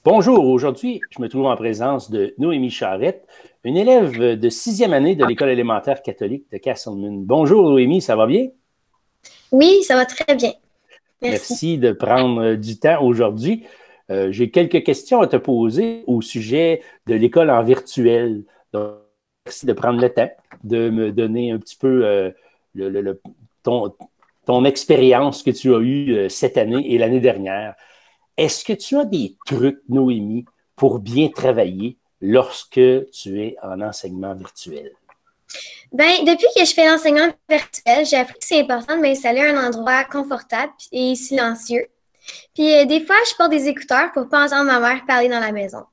Bonjour, aujourd'hui, je me trouve en présence de Noémie Charette, une élève de 6e année de l'École élémentaire catholique de Castleman. Bonjour Noémie, ça va bien? Oui, ça va très bien. Merci. Merci de prendre du temps aujourd'hui. J'ai quelques questions à te poser au sujet de l'école en virtuel. Donc, merci de prendre le temps de me donner un petit peu le- le- le- ton, ton expérience que tu as eue cette année et l'année dernière. Est-ce que tu as des trucs, Noémie, pour bien travailler lorsque tu es en enseignement virtuel? Ben, depuis que je fais l'enseignement virtuel, j'ai appris que c'est important de m'installer à un endroit confortable et silencieux. Puis des fois, je porte des écouteurs pour pas entendre ma mère parler dans la maison.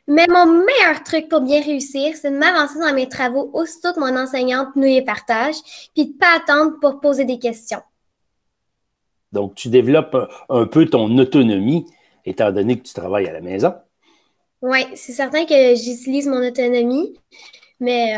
Mais mon meilleur truc pour bien réussir, c'est de m'avancer dans mes travaux aussitôt que mon enseignante nous les partage, puis de pas attendre pour poser des questions. Donc, tu développes un peu ton autonomie, étant donné que tu travailles à la maison. Oui, c'est certain que j'utilise mon autonomie, mais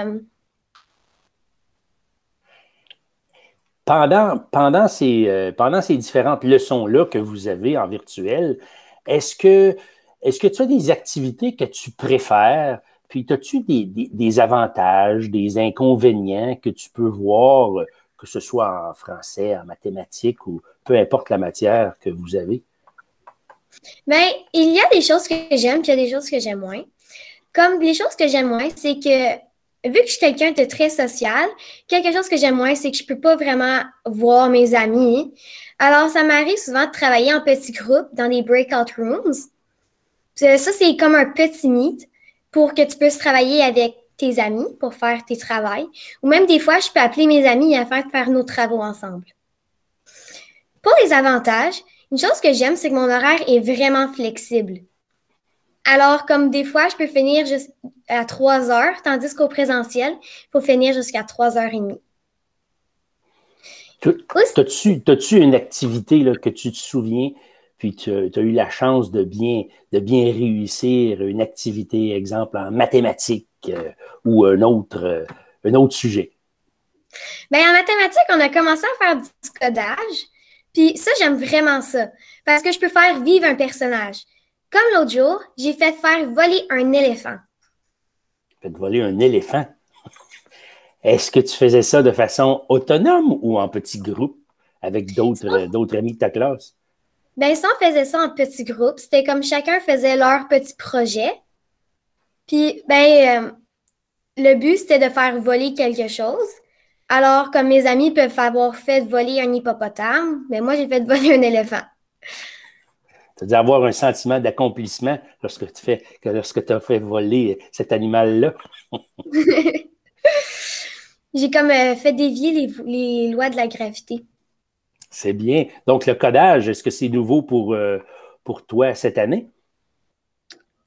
Pendant ces différentes leçons-là que vous avez en virtuel, est-ce que, est-ce que tu as des activités que tu préfères? Puis, as-tu des avantages, des inconvénients que tu peux voir, que ce soit en français, en mathématiques ou peu importe la matière que vous avez? ben, il y a des choses que j'aime, puis il y a des choses que j'aime moins. Comme les choses que j'aime moins, c'est que vu que je suis quelqu'un de très social, quelque chose que j'aime moins, c'est que je peux pas vraiment voir mes amis. Alors, ça m'arrive souvent de travailler en petits groupes dans des breakout rooms. Ça, c'est comme un petit meet pour que tu puisses travailler avec tes amis pour faire tes travaux. Ou même des fois, je peux appeler mes amis afin de faire nos travaux ensemble. Pour les avantages, une chose que j'aime, c'est que mon horaire est vraiment flexible. Alors, comme des fois, je peux finir à 3 heures, tandis qu'au présentiel, il faut finir jusqu'à 3h30. Aussi, T'as-tu une activité là, que tu te souviens, puis tu as eu la chance de bien réussir une activité, exemple en mathématiques ou un autre sujet? ben, en mathématiques, on a commencé à faire du codage. Puis ça, j'aime vraiment ça. Parce que je peux faire vivre un personnage. Comme l'autre jour, j'ai fait faire voler un éléphant. Fait de voler un éléphant. Est-ce que tu faisais ça de façon autonome ou en petit groupe avec d'autres amis de ta classe? Ben, ça, on faisait ça en petits groupes. C'était comme chacun faisait leur petit projet. Puis, le but, c'était de faire voler quelque chose. Alors, comme mes amis peuvent avoir fait voler un hippopotame, mais moi, j'ai fait voler un éléphant. C'est-à-dire avoir un sentiment d'accomplissement lorsque tu as fait voler cet animal-là. J'ai comme fait dévier les lois de la gravité. C'est bien. Donc, le codage, est-ce que c'est nouveau pour toi cette année?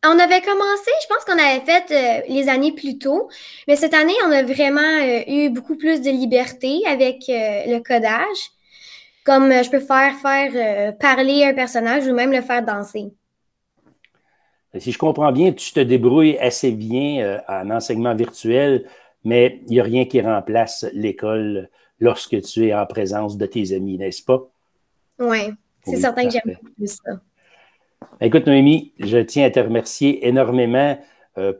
On avait commencé, je pense qu'on avait fait les années plus tôt, mais cette année, on a vraiment eu beaucoup plus de liberté avec le codage. Comme je peux faire parler un personnage ou même le faire danser. Si je comprends bien, tu te débrouilles assez bien en enseignement virtuel, mais il n'y a rien qui remplace l'école lorsque tu es en présence de tes amis, n'est-ce pas? Oui, c'est Oui, certain que j'aime parfait. beaucoup plus ça. Écoute, Noémie, je tiens à te remercier énormément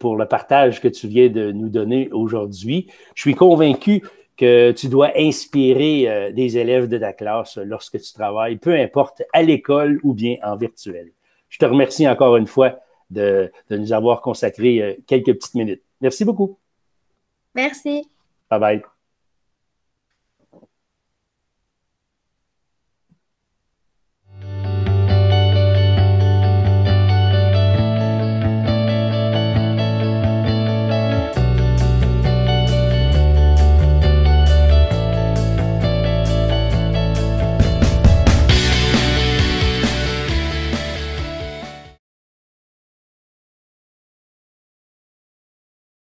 pour le partage que tu viens de nous donner aujourd'hui. Je suis convaincu que tu dois inspirer des élèves de ta classe lorsque tu travailles, peu importe à l'école ou bien en virtuel. Je te remercie encore une fois de nous avoir consacré quelques petites minutes. Merci beaucoup. Merci. Bye bye.